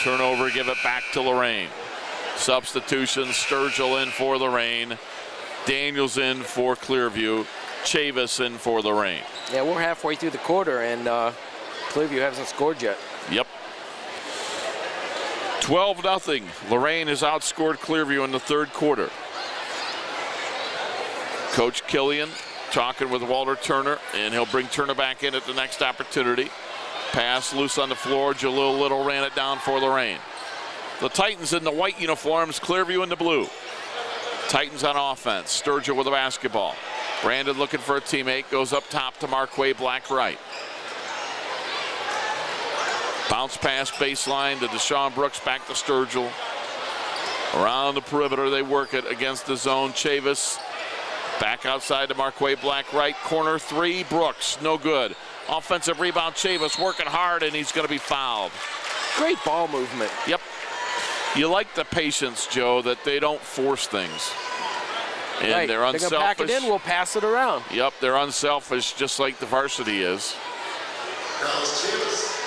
Turnover, give it back to Lorain. Substitution, Sturgill in for Lorain. Daniels in for Clearview. Chavis in for Lorain. Yeah, we're halfway through the quarter, and Clearview hasn't scored yet. Yep. 12-0. Lorain has outscored Clearview in the third quarter. Coach Killian talking with Walter Turner, and he'll bring Turner back in at the next opportunity. Pass loose on the floor. Jalil Little ran it down for Lorain. The Titans in the white uniforms, Clearview in the blue. Titans on offense. Sturgill with the basketball. Brandon looking for a teammate. Goes up top to Marquay Black right. Bounce pass baseline to Deshaun Brooks, back to Sturgill. Around the perimeter, they work it against the zone. Chavis back outside to Marquay Black right. Corner three, Brooks, no good. Offensive rebound, Chavis working hard, and he's going to be fouled. Great ball movement. Yep. You like the patience, Joe, that they don't force things. And right. They're unselfish. They're going to pack it in, we'll pass it around. Yep, they're unselfish, just like the varsity is.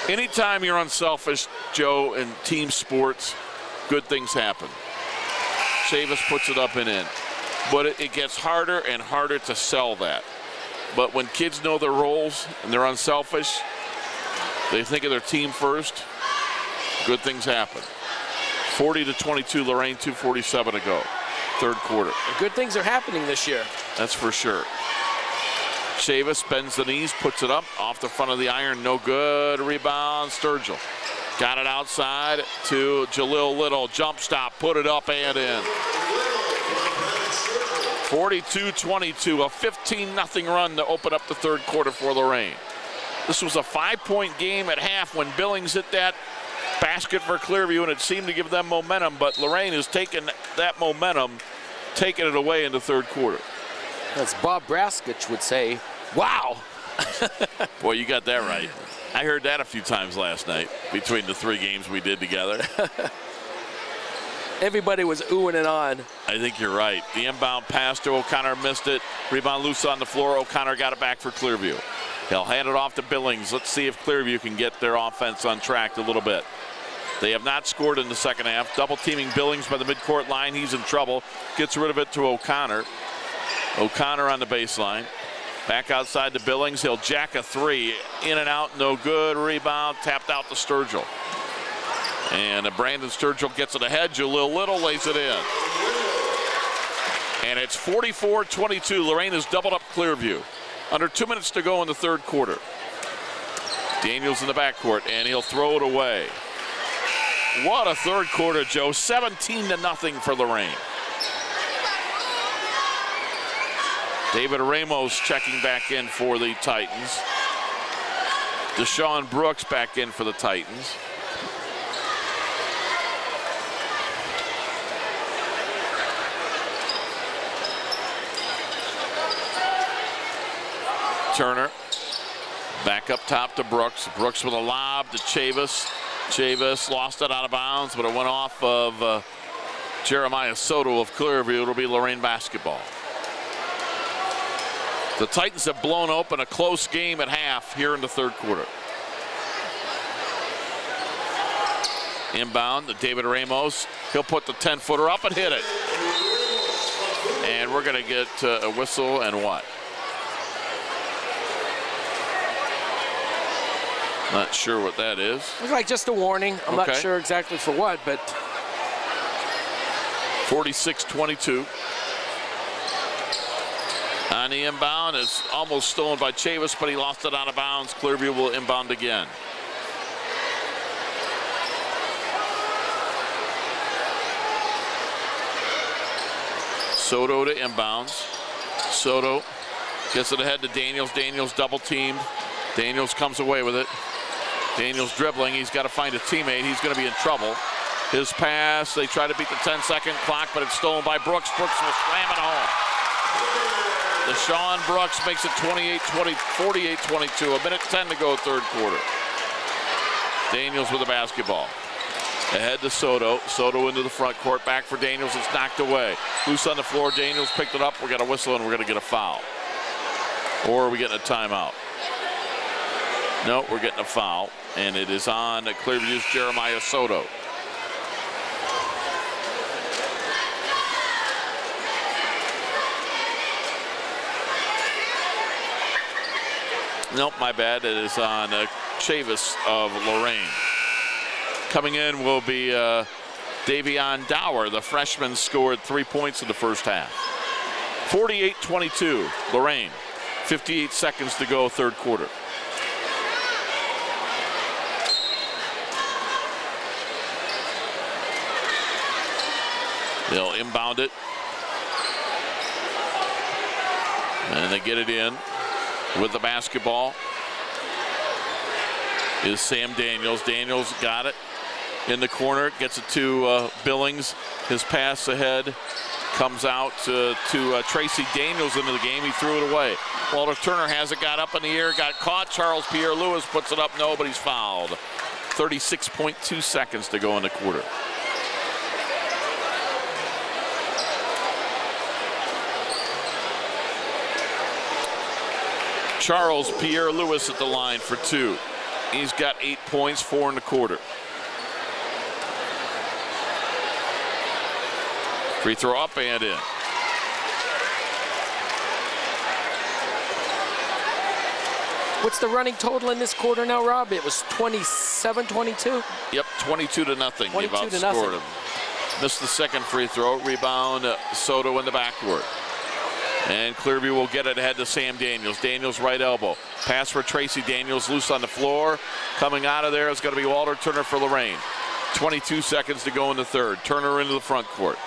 Anytime you're unselfish, Joe, in team sports, good things happen. Chavis puts it up and in. But it gets harder and harder to sell that. But when kids know their roles and they're unselfish, they think of their team first, good things happen. 40-22, Lorain, 2:47 to go. Third quarter. Good things are happening this year. That's for sure. Chavis bends the knees, puts it up off the front of the iron, no good. Rebound, Sturgill. Got it outside to Jalil Little. Jump stop, put it up and in. 42-22, a 15-0 run to open up the third quarter for Lorain. This was a 5-point game at half when Billings hit that basket for Clearview, and it seemed to give them momentum, but Lorain has taken that momentum, taken it away in the third quarter. As Bob Braskich would say, wow. Boy, you got that right. I heard that a few times last night between the three games we did together. Everybody was oohing and on. I think you're right. The inbound pass to O'Connor, missed it. Rebound loose on the floor. O'Connor got it back for Clearview. He'll hand it off to Billings. Let's see if Clearview can get their offense on track a little bit. They have not scored in the second half. Double teaming Billings by the midcourt line. He's in trouble. Gets rid of it to O'Connor. O'Connor on the baseline. Back outside to Billings. He'll jack a three. In and out, no good. Rebound, tapped out to Sturgill. And Brandon Sturgill gets it ahead. Jalil Little lays it in. And it's 44-22. Lorain has doubled up Clearview. Under 2 minutes to go in the third quarter. Daniels in the backcourt, and he'll throw it away. What a third quarter, Joe. 17-0 for Lorain. David Ramos checking back in for the Titans. Deshaun Brooks back in for the Titans. Turner back up top to Brooks. Brooks with a lob to Chavis. Chavis lost it out of bounds, but it went off of Jeremiah Soto of Clearview. It'll be Lorain basketball. The Titans have blown open a close game at half here in the third quarter. Inbound to David Ramos. He'll put the 10-footer up and hit it. And we're going to get a whistle and what? Not sure what that is. Looks like just a warning. I'm not sure exactly for what, but 46-22. On the inbound is almost stolen by Chavis, but he lost it out of bounds. Clearview will inbound again. Soto to inbounds. Soto gets it ahead to Daniels. Daniels double teamed. Daniels comes away with it. Daniels dribbling. He's got to find a teammate. He's going to be in trouble. His pass, they try to beat the 10-second clock, but it's stolen by Brooks. Brooks will slam it home. Deshaun Brooks makes it 48-22. A minute 10 to go, third quarter. Daniels with the basketball. Ahead to Soto. Soto into the front court. Back for Daniels. It's knocked away. Loose on the floor. Daniels picked it up. We're going to whistle and we're going to get a foul. Or are we getting a timeout? No, we're getting a foul. And it is on Clearview's Jeremiah Soto. Nope, my bad. It is on Chavis of Lorain. Coming in will be Davion Dower. The freshman scored 3 points in the first half. 48-22, Lorain. 58 seconds to go, third quarter. They'll inbound it. And they get it in with the basketball. Is Sam Daniels. Daniels got it in the corner, gets it to Billings. His pass ahead comes out to Tracy Daniels into the game. He threw it away. Walter Turner has it, got up in the air, got caught. Charles Pierre-Louis puts it up. No, but he's fouled. 36.2 seconds to go in the quarter. Charles Pierre-Louis at the line for 2. He's got 8 points, 4 in the quarter. Free throw up and in. What's the running total in this quarter now, Rob? It was 27-22? Yep, 22-0. They've 22-0. outscored him. Missed the second free throw. Rebound, Soto in the backcourt. And Clearview will get it ahead to Sam Daniels. Daniels right elbow. Pass for Tracy Daniels, loose on the floor. Coming out of there is going to be Walter Turner for Lorain. 22 seconds to go in the third. Turner into the front court.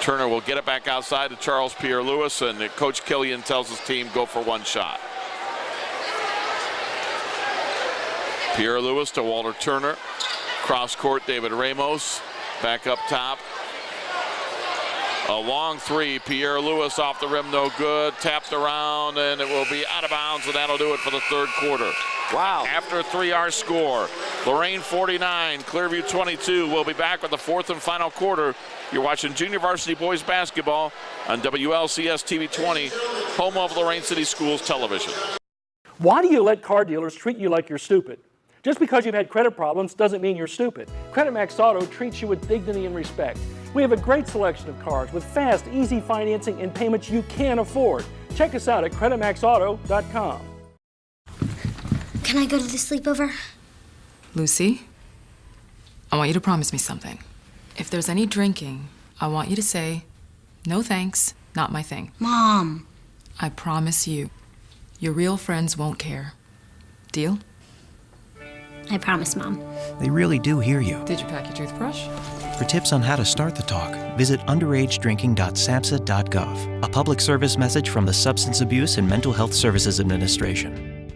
Turner will get it back outside to Charles Pierre-Louis, and Coach Killian tells his team go for one shot. Pierre-Louis to Walter Turner. Cross court, David Ramos. Back up top. A long three, Pierre-Louis off the rim, no good. Tapped around, and it will be out of bounds, and that'll do it for the third quarter. Wow. After a 3-hour score, Lorain 49, Clearview 22. We'll be back with the fourth and final quarter. You're watching Junior Varsity Boys Basketball on WLCS TV 20, home of Lorain City Schools Television. Why do you let car dealers treat you like you're stupid? Just because you've had credit problems doesn't mean you're stupid. Credit Max Auto treats you with dignity and respect. We have a great selection of cars with fast, easy financing and payments you can afford. Check us out at creditmaxauto.com. Can I go to the sleepover? Lucy, I want you to promise me something. If there's any drinking, I want you to say, no thanks, not my thing. Mom. I promise you, your real friends won't care. Deal? I promise, Mom. They really do hear you. Did you pack your toothbrush? For tips on how to start the talk, visit underagedrinking.samhsa.gov. A public service message from the Substance Abuse and Mental Health Services Administration.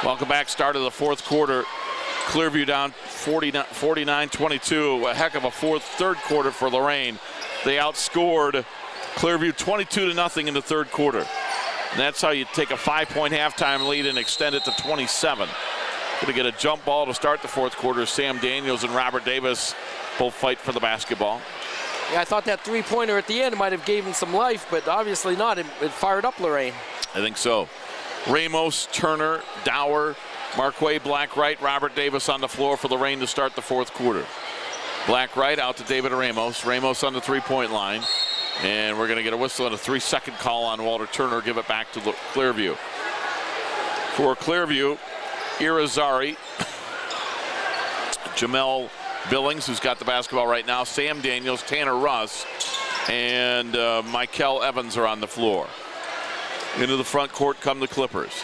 Welcome back. Start of the fourth quarter. Clearview down 49-22. A heck of a third quarter for Lorain. They outscored Clearview 22-0 in the third quarter. And that's how you take a 5-point halftime lead and extend it to 27. Going to get a jump ball to start the fourth quarter. Sam Daniels and Robert Davis both fight for the basketball. Yeah, I thought that three-pointer at the end might have given some life, but obviously not. It fired up Lorain. I think so. Ramos, Turner, Dower, Marquay Blackwright, Robert Davis on the floor for Lorain to start the fourth quarter. Blackwright out to David Ramos. Ramos on the three-point line. And we're going to get a whistle and a 3-second call on Walter Turner. Give it back to Clearview. For Clearview, Irizarry, Jamel Billings, who's got the basketball right now, Sam Daniels, Tanner Russ, and Michael Evans are on the floor. Into the front court come the Clippers.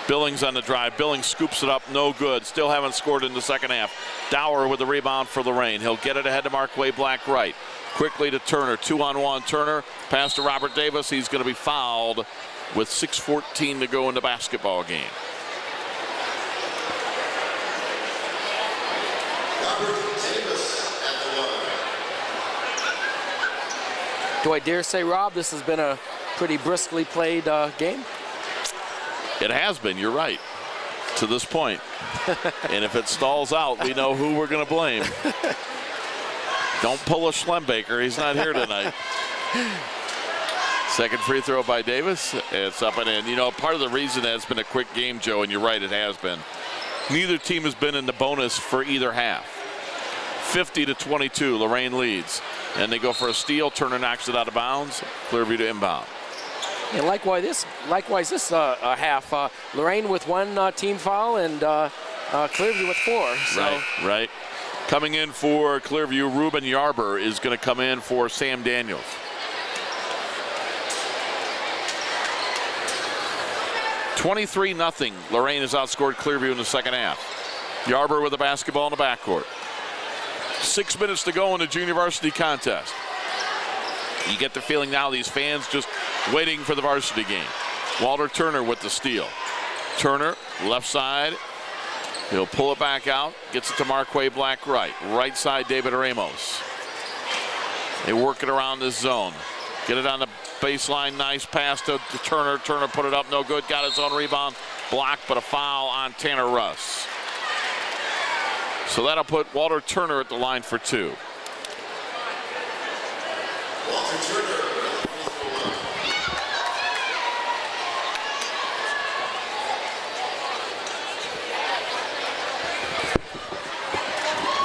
Billings on the drive. Billings scoops it up, no good. Still haven't scored in the second half. Dower with the rebound for Lorain. He'll get it ahead to Marquay Blackwright. Quickly to Turner, 2-on-1 Turner. Pass to Robert Davis. He's going to be fouled with 6:14 to go in the basketball game. Do I dare say, Rob, this has been a pretty briskly played game? It has been, you're right, to this point. And if it stalls out, we know who we're going to blame. Don't pull a Schlembaker. He's not here tonight. Second free throw by Davis. It's up and in. You know, part of the reason that it's been a quick game, Joe, and you're right, it has been. Neither team has been in the bonus for either half. 50-22, Lorain leads. And they go for a steal. Turner knocks it out of bounds. Clearview to inbound. And likewise this half, Lorain with one team foul and Clearview with 4. So. Right. Coming in for Clearview, Ruben Yarber is going to come in for Sam Daniels. (23-0). Lorain has outscored Clearview in the second half. Yarber with the basketball in the backcourt. 6 minutes to go in the junior varsity contest. You get the feeling now these fans just waiting for the varsity game. Walter Turner with the steal. Turner, left side. He'll pull it back out. Gets it to Marquay Black right. Right side, David Ramos. They work it around this zone. Get it on the baseline. Nice pass to Turner. Turner put it up. No good. Got his own rebound. Blocked, but a foul on Tanner Russ. So that'll put Walter Turner at the line for 2. Walter Turner.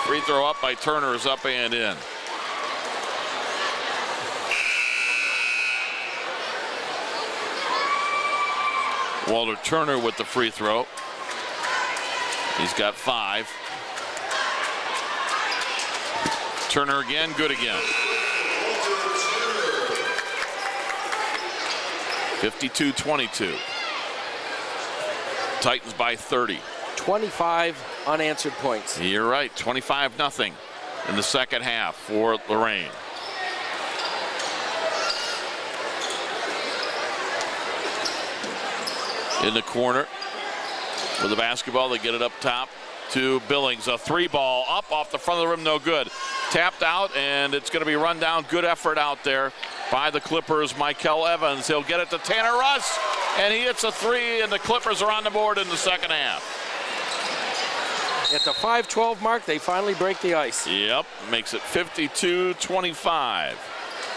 Free throw up by Turner is up and in. Walter Turner with the free throw. He's got 5. Turner again, good again. 52-22. Titans by 30. 25 unanswered points. You're right, 25-0 in the second half for Lorain. In the corner with the basketball, they get it up top to Billings. A 3-ball up off the front of the rim, no good. Tapped out, and it's going to be run down. Good effort out there by the Clippers. Michael Evans, he'll get it to Tanner Russ, and he hits a 3, and the Clippers are on the board in the second half. At the 5:12 mark, they finally break the ice. Yep, makes it 52-25.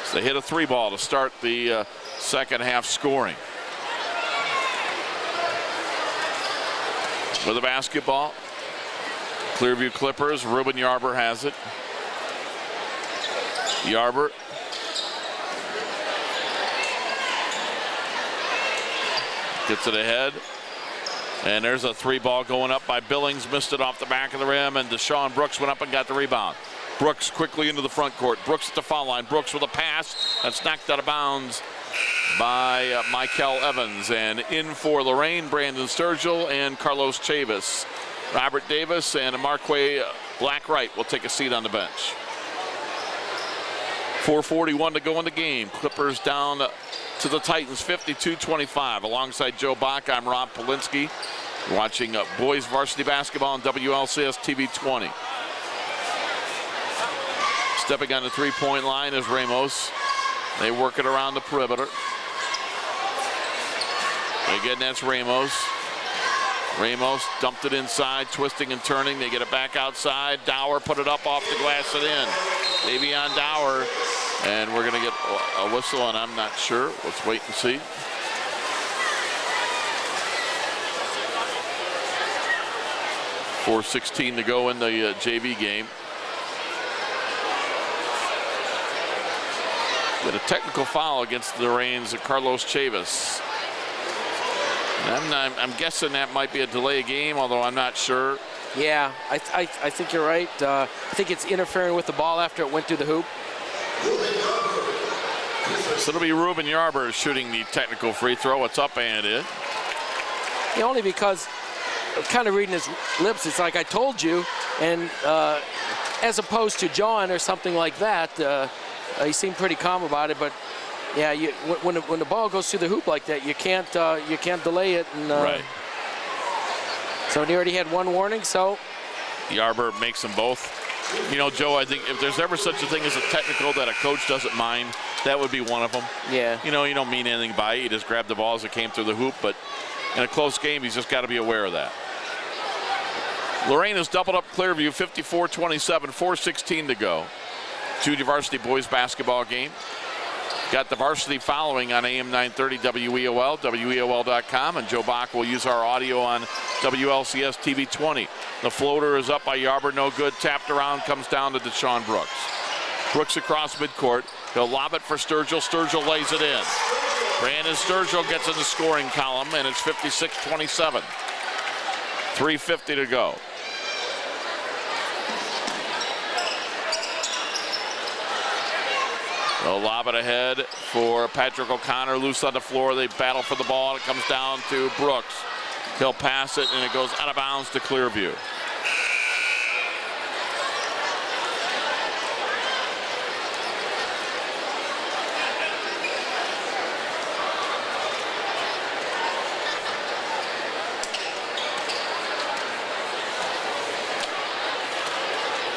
So they hit a 3-ball to start the second half scoring. With the basketball, Clearview Clippers, Ruben Yarber has it. Yarber. Gets it ahead. And there's a 3-ball going up by Billings. Missed it off the back of the rim, and Deshaun Brooks went up and got the rebound. Brooks quickly into the front court. Brooks at the foul line. Brooks with a pass that's knocked out of bounds by Michael Evans. And in for Lorain, Brandon Sturgill and Carlos Chavis. Robert Davis and Marquay Blackwright will take a seat on the bench. 4:41 to go in the game. Clippers down to the Titans, 52-25. Alongside Joe Bach, I'm Rob Polinsky, watching boys varsity basketball on WLCS TV 20. Stepping on the 3-point line is Ramos. They work it around the perimeter. Again, that's Ramos. Ramos dumped it inside, twisting and turning. They get it back outside. Dower put it up off the glass and in. Davion Dower. And we're going to get a whistle, and I'm not sure. Let's wait and see. .4:16 to go in the JV game. Got a technical foul against the Lorain's Carlos Chavis. I'm guessing that might be a delay of game, although I'm not sure. Yeah, I think you're right. I think it's interfering with the ball after it went through the hoop. So it'll be Ruben Yarber shooting the technical free throw. It's up and in. Yeah, only because kind of reading his lips, it's like I told you, and as opposed to John or something like that, he seemed pretty calm about it. But yeah, when the ball goes through the hoop like that, you can't delay it. And, right. So he already had one warning. So Yarber makes them both. You know, Joe, I think if there's ever such a thing as a technical that a coach doesn't mind, that would be one of them. Yeah. You know, you don't mean anything by it. You just grab the ball as it came through the hoop. But in a close game, he's just got to be aware of that. Lorain has doubled up Clearview, 54-27, 4:16 to go. Junior varsity boys basketball game. Got the varsity following on AM 930 WEOL, WEOL.com, and Joe Bach will use our audio on WLCS TV 20. The floater is up by Yarber, no good. Tapped around, comes down to Deshaun Brooks. Brooks across midcourt. He'll lob it for Sturgill. Sturgill lays it in. Brandon Sturgill gets in the scoring column, and it's 56-27. 3:50 to go. They'll lob it ahead for Patrick O'Connor, loose on the floor. They battle for the ball, and it comes down to Brooks. He'll pass it, and it goes out of bounds to Clearview.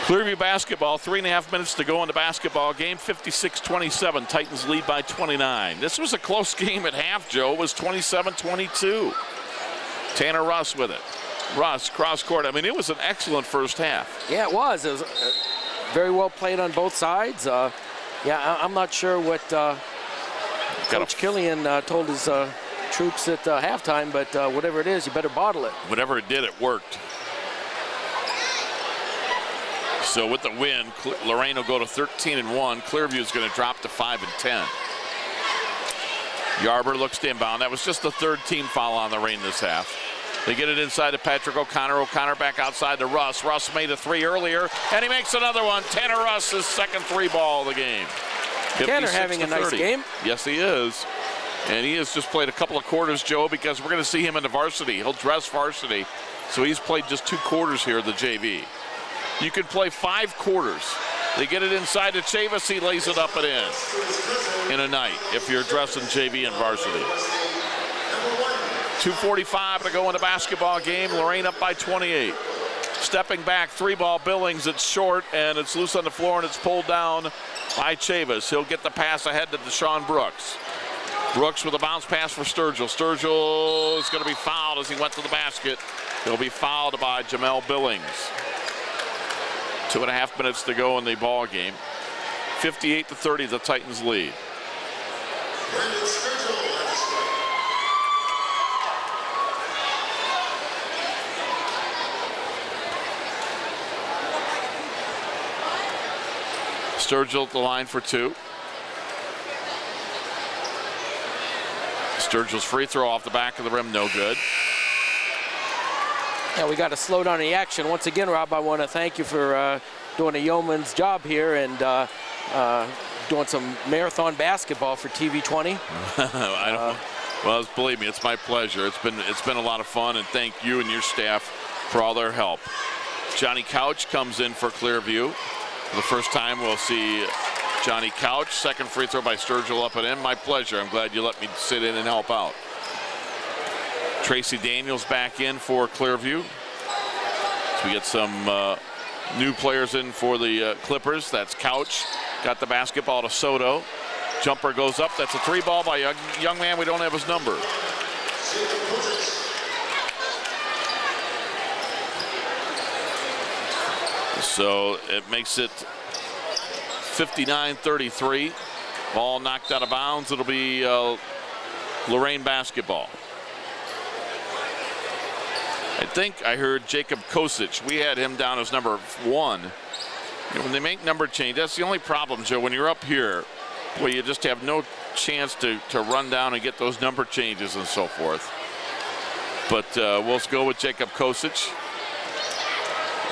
Clearview basketball, 3.5 minutes to go in the basketball game, 56-27. Titans lead by 29. This was a close game at half, Joe. It was 27-22. Tanner Russ with it. Russ, cross court. I mean, it was an excellent first half. Yeah, it was. It was very well played on both sides. I'm not sure what Coach Killian told his troops at halftime, but whatever it is, you better bottle it. Whatever it did, it worked. So with the win, Lorain will go to 13-1. Clearview is going to drop to 5-10. Yarber looks to inbound. That was just the third team foul on Lorain this half. They get it inside to Patrick O'Connor. O'Connor back outside to Russ. Russ made a three earlier, and he makes another one. Tanner Russ, his second three ball of the game. Tanner having a nice game. Yes, he is. And he has just played a couple of quarters, Joe, because we're going to see him in the varsity. He'll dress varsity. So he's played just 2 quarters here at the JV. You could play 5 quarters. They get it inside to Chavis. He lays it up and in a night if you're dressing JV and varsity. 2:45 to go in the basketball game. Lorain up by 28. Stepping back, 3-ball Billings. It's short, and it's loose on the floor, and it's pulled down by Chavis. He'll get the pass ahead to Deshaun Brooks. Brooks with a bounce pass for Sturgill. Sturgill is going to be fouled as he went to the basket. He'll be fouled by Jamel Billings. 2.5 minutes to go in the ball game. 58-30, the Titans lead. Sturgill at the line for 2. Sturgill's free throw off the back of the rim, no good. Yeah, we got to slow down the action. Once again, Rob, I want to thank you for doing a yeoman's job here and doing some marathon basketball for TV 20. Well, believe me, it's my pleasure. It's been a lot of fun, and thank you and your staff for all their help. Johnny Couch comes in for Clearview. For the first time, we'll see Johnny Couch. Second free throw by Sturgill up and in. My pleasure. I'm glad you let me sit in and help out. Tracy Daniels back in for Clearview. So we get some new players in for the Clippers. That's Couch. Got the basketball to Soto. Jumper goes up. That's a 3-ball by a young man. We don't have his number. So it makes it 59-33. Ball knocked out of bounds. It'll be Lorain basketball. I think I heard Jacob Kosic. We had him down as number 1. When they make number change, that's the only problem, Joe. When you're up here, where you just have no chance to run down and get those number changes and so forth. But we'll go with Jacob Kosic.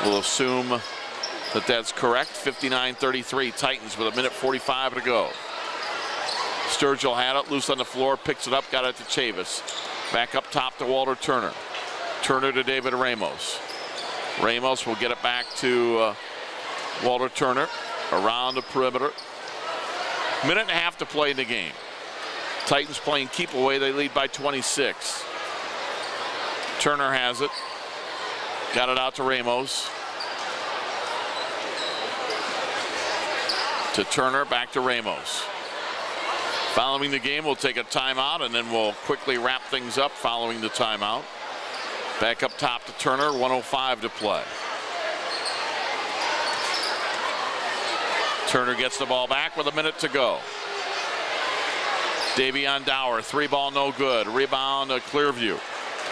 We'll assume that that's correct. 59-33 Titans with 1:45 to go. Sturgill had it, loose on the floor, picks it up, got it to Chavis. Back up top to Walter Turner. Turner to David Ramos. Ramos will get it back to Walter Turner around the perimeter. 1.5 minutes to play in the game. Titans playing keep away. They lead by 26. Turner has it. Got it out to Ramos. To Turner, back to Ramos. Following the game, we'll take a timeout, and then we'll quickly wrap things up following the timeout. Back up top to Turner, 1:05 to play. Turner gets the ball back with 1 minute to go. Davion Dower, 3-ball no good. Rebound to Clearview.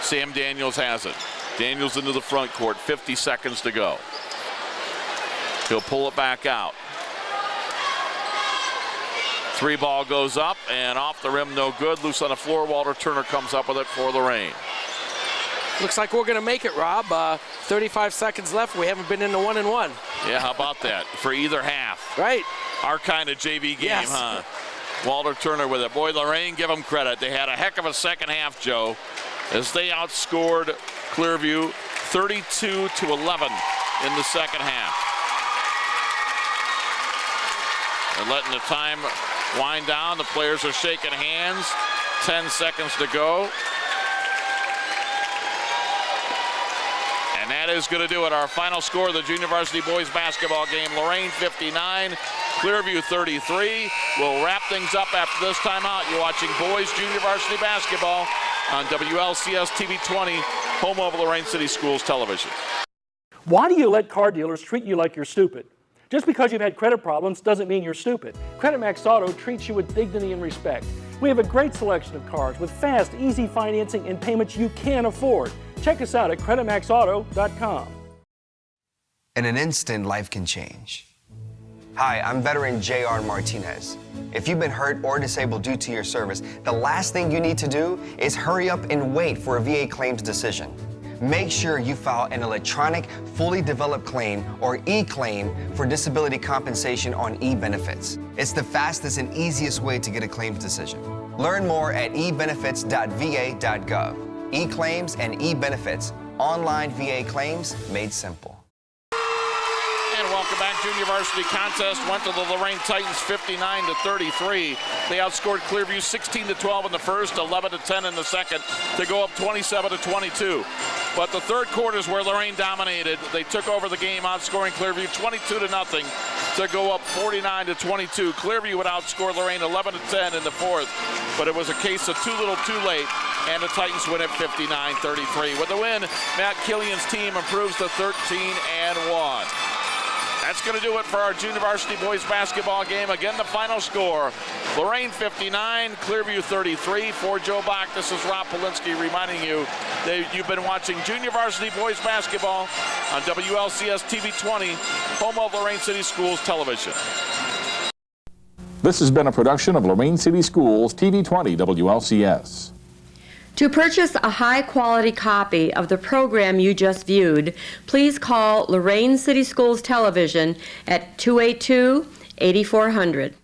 Sam Daniels has it. Daniels into the front court, 50 seconds to go. He'll pull it back out. Three ball goes up and off the rim, no good. Loose on the floor. Walter Turner comes up with it for Lorain. Looks like we're going to make it, Rob. 35 seconds left. We haven't been in the 1-and-1. Yeah, how about that? For either half. Right. Our kind of JV game, yes. huh? Walter Turner with it. Boy, Lorain, give them credit. They had a heck of a second half, Joe, as they outscored Clearview 32-11 in the second half. They're letting the time wind down. The players are shaking hands. 10 seconds to go. And that is going to do it. Our final score of the junior varsity boys basketball game, Lorain 59, Clearview 33. We'll wrap things up after this timeout. You're watching boys junior varsity basketball on WLCS TV 20, home of Lorain City Schools Television. Why do you let car dealers treat you like you're stupid? Just because you've had credit problems doesn't mean you're stupid. Credit Max Auto treats you with dignity and respect. We have a great selection of cars with fast, easy financing and payments you can afford. Check us out at creditmaxauto.com. In an instant, life can change. Hi, I'm veteran J.R. Martinez. If you've been hurt or disabled due to your service, the last thing you need to do is hurry up and wait for a VA claims decision. Make sure you file an electronic, fully developed claim, or e-claim, for disability compensation on e-benefits. It's the fastest and easiest way to get a claims decision. Learn more at ebenefits.va.gov. E-claims and e-benefits, online VA claims made simple. And welcome back. Junior varsity contest went to the Lorain Titans 59-33. They outscored Clearview 16-12 in the first, 11-10 in the second, to go up 27-22. But the third quarter is where Lorain dominated. They took over the game, outscoring Clearview 22-0 to go up 49-22. Clearview would outscore Lorain 11-10 in the fourth, but it was a case of too little, too late, and the Titans win at 59-33. With the win, Matt Killian's team improves to 13-1. That's going to do it for our junior varsity boys basketball game. Again, the final score, Lorain 59, Clearview 33. For Joe Bach, this is Rob Polinsky reminding you that you've been watching junior varsity boys basketball on WLCS TV 20, home of Lorain City Schools Television. This has been a production of Lorain City Schools TV 20 WLCS. To purchase a high-quality copy of the program you just viewed, please call Lorain City Schools Television at 282-8400.